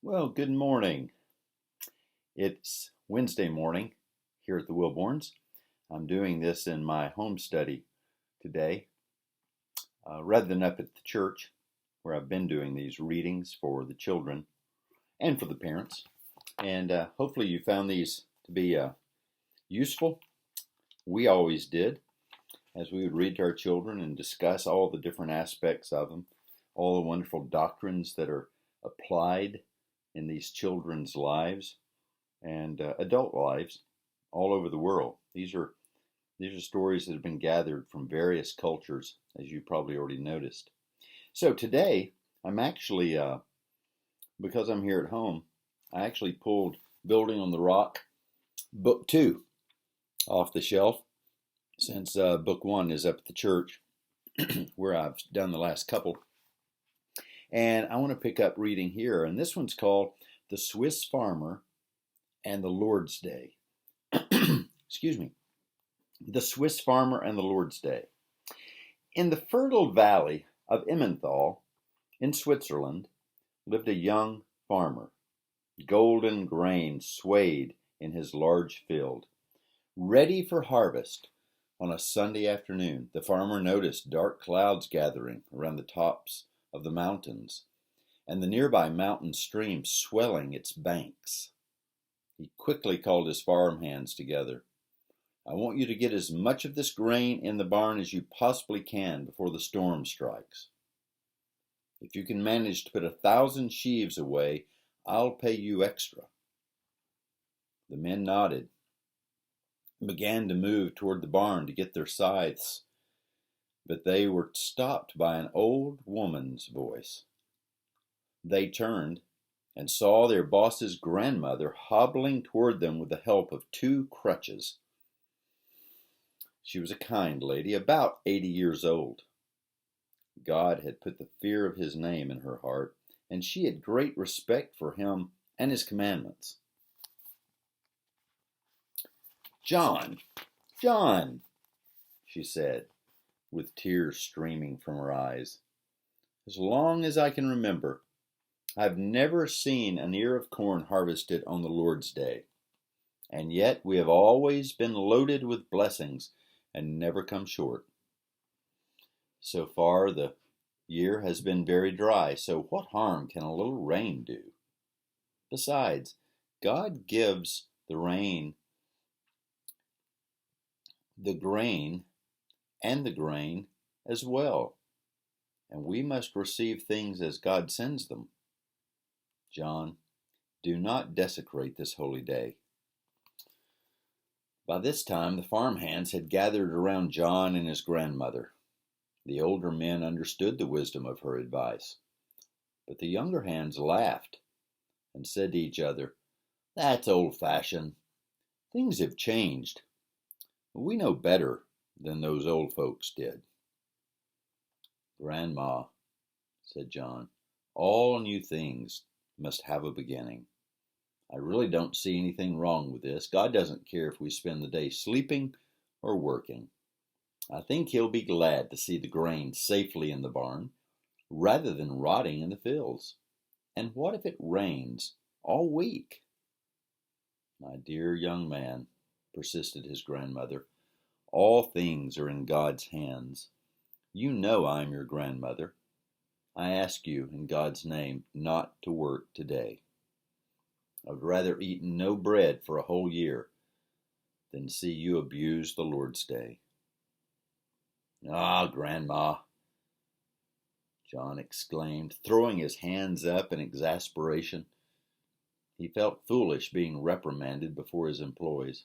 Well, good morning. It's Wednesday morning here at the Willborns. I'm doing this in my home study today, rather than up at the church where I've been doing these readings for the children and for the parents. And hopefully you found these to be useful. We always did, as we would read to our children and discuss all the different aspects of them, all the wonderful doctrines that are applied in these children's lives and adult lives all over the world. These are stories that have been gathered from various cultures, as you probably already noticed. So today, I'm actually, because I'm here at home, I actually pulled Building on the Rock, Book 2, off the shelf, since Book 1 is up at the church, where I've done the last couple. And I want to pick up reading here, and this one's called The Swiss Farmer and the Lord's Day. Excuse me. The Swiss Farmer and the Lord's Day. In the fertile valley of Emmenthal, in Switzerland, lived a young farmer. Golden grain swayed in his large field. Ready for harvest on a Sunday afternoon, the farmer noticed dark clouds gathering around the tops of the mountains, and the nearby mountain stream swelling its banks. He quickly called his farmhands together. I want you to get as much of this grain in the barn as you possibly can before the storm strikes. If you can manage to put 1,000 sheaves away, I'll pay you extra. The men nodded and began to move toward the barn to get their scythes, but they were stopped by an old woman's voice. They turned and saw their boss's grandmother hobbling toward them with the help of 2 crutches. She was a kind lady, about 80 years old. God had put the fear of his name in her heart, and she had great respect for him and his commandments. John, she said, with tears streaming from her eyes. As long as I can remember, I've never seen an ear of corn harvested on the Lord's Day, and yet we have always been loaded with blessings and never come short. So far the year has been very dry, so what harm can a little rain do? Besides, God gives the rain, the grain, and the grain as well, and we must receive things as God sends them. John, do not desecrate this holy day. By this time, the farmhands had gathered around John and his grandmother. The older men understood the wisdom of her advice, but the younger hands laughed and said to each other, That's old-fashioned. Things have changed. We know better than those old folks did. Grandma, said John, all new things must have a beginning. I really don't see anything wrong with this. God doesn't care if we spend the day sleeping or working. I think he'll be glad to see the grain safely in the barn rather than rotting in the fields. And what if it rains all week? My dear young man, persisted his grandmother, all things are in God's hands. You know I'm your grandmother. I ask you in God's name not to work today. I would rather eat no bread for a whole year than see you abuse the Lord's Day. Ah, Grandma, John exclaimed, throwing his hands up in exasperation. He felt foolish being reprimanded before his employees.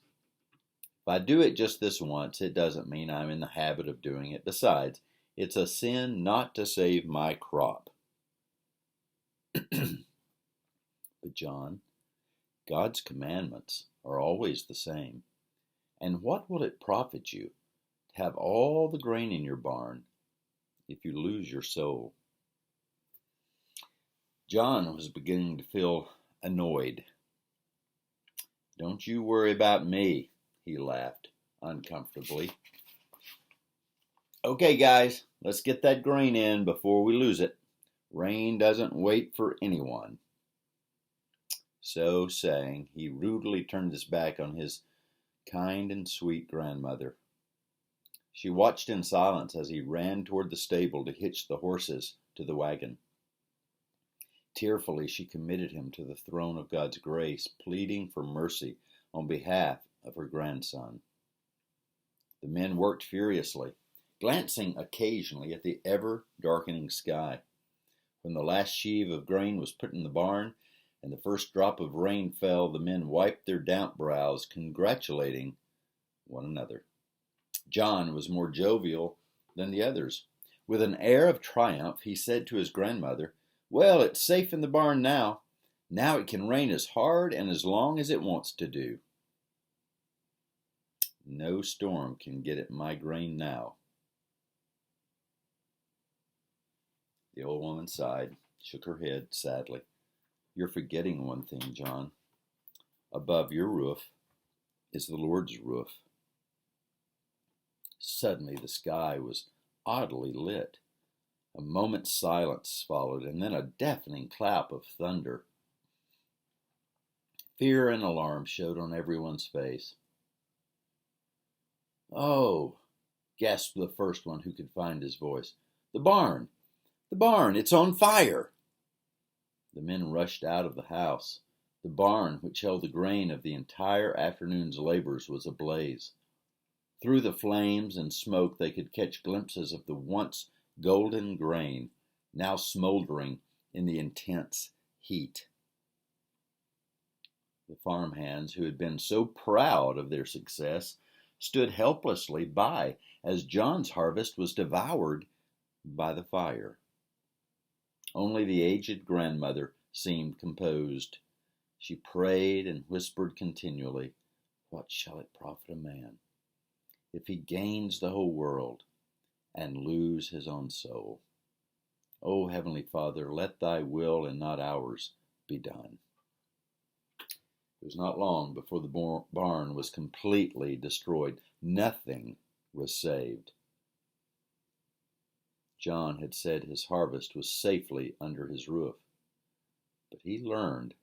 If I do it just this once, it doesn't mean I'm in the habit of doing it. Besides, it's a sin not to save my crop. But John, God's commandments are always the same. And what will it profit you to have all the grain in your barn if you lose your soul? John was beginning to feel annoyed. Don't you worry about me, he laughed uncomfortably. Okay, guys, let's get that grain in before we lose it. Rain doesn't wait for anyone. So saying, he rudely turned his back on his kind and sweet grandmother. She watched in silence as he ran toward the stable to hitch the horses to the wagon. Tearfully, she committed him to the throne of God's grace, pleading for mercy on behalf of her grandson. The men worked furiously, glancing occasionally at the ever-darkening sky. When the last sheave of grain was put in the barn and the first drop of rain fell, the men wiped their damp brows, congratulating one another. John was more jovial than the others. With an air of triumph, he said to his grandmother, "Well, it's safe in the barn now. Now it can rain as hard and as long as it wants to do. No storm can get at my grain now." The old woman sighed, shook her head sadly. "You're forgetting one thing, John. Above your roof is the Lord's roof." Suddenly the sky was oddly lit. A moment's silence followed, and then a deafening clap of thunder. Fear and alarm showed on everyone's face. "Oh," gasped the first one who could find his voice. "The barn! The barn! It's on fire!" The men rushed out of the house. The barn, which held the grain of the entire afternoon's labors, was ablaze. Through the flames and smoke they could catch glimpses of the once golden grain, now smoldering in the intense heat. The farmhands, who had been so proud of their success, stood helplessly by as John's harvest was devoured by the fire. Only the aged grandmother seemed composed. She prayed and whispered continually, "What shall it profit a man if he gains the whole world and lose his own soul? O Heavenly Father, let thy will and not ours be done." It was not long before the barn was completely destroyed. Nothing was saved. John had said his harvest was safely under his roof, but he learned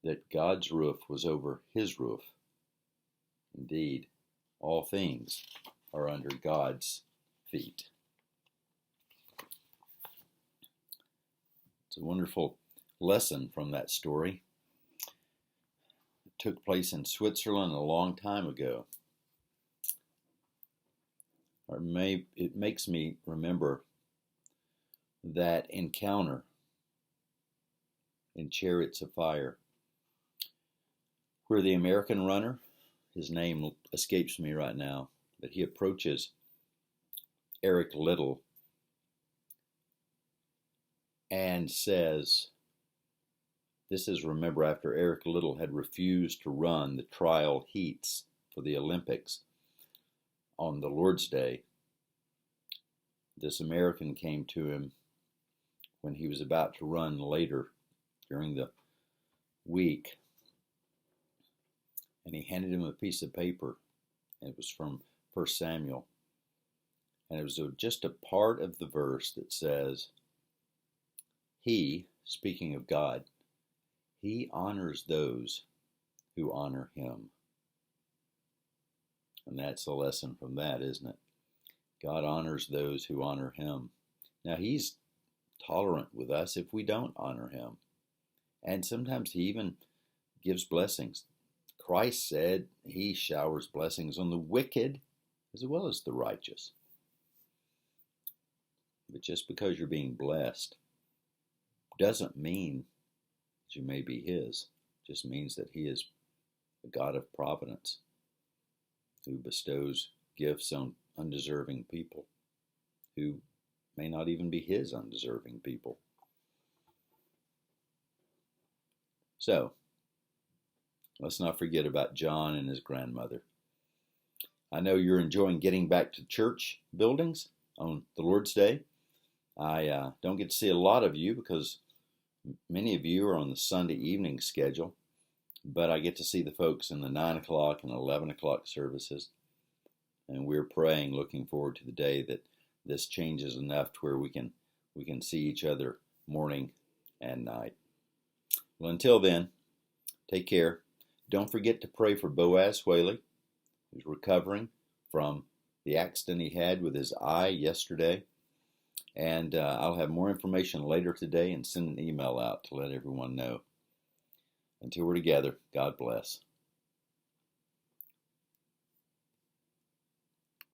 that God's roof was over his roof. Indeed, all things are under God's feet. It's a wonderful lesson from that story. It took place in Switzerland a long time ago. It makes me remember that encounter in Chariots of Fire, where the American runner, his name escapes me right now, but he approaches Eric Liddell and says, this is, remember, after Eric Liddell had refused to run the trial heats for the Olympics on the Lord's Day. This American came to him when he was about to run later during the week, and he handed him a piece of paper. It was from 1 Samuel, and it was just a part of the verse that says, "He," speaking of God, "He honors those who honor Him." And that's a lesson from that, isn't it? God honors those who honor Him. Now, He's tolerant with us if we don't honor Him. And sometimes He even gives blessings. Christ said He showers blessings on the wicked as well as the righteous. But just because you're being blessed doesn't mean that you may be His. It just means that He is a God of providence who bestows gifts on undeserving people who may not even be His undeserving people. So, let's not forget about John and his grandmother. I know you're enjoying getting back to church buildings on the Lord's Day. I don't get to see a lot of you because many of you are on the Sunday evening schedule, but I get to see the folks in the 9 o'clock and 11 o'clock services. And we're praying, looking forward to the day that this changes enough to where we can see each other morning and night. Well, until then, Take care. Don't forget to pray for Boaz Whaley, who's recovering from the accident he had with his eye yesterday. And I'll have more information later today and send an email out to let everyone know. Until we're together, God bless.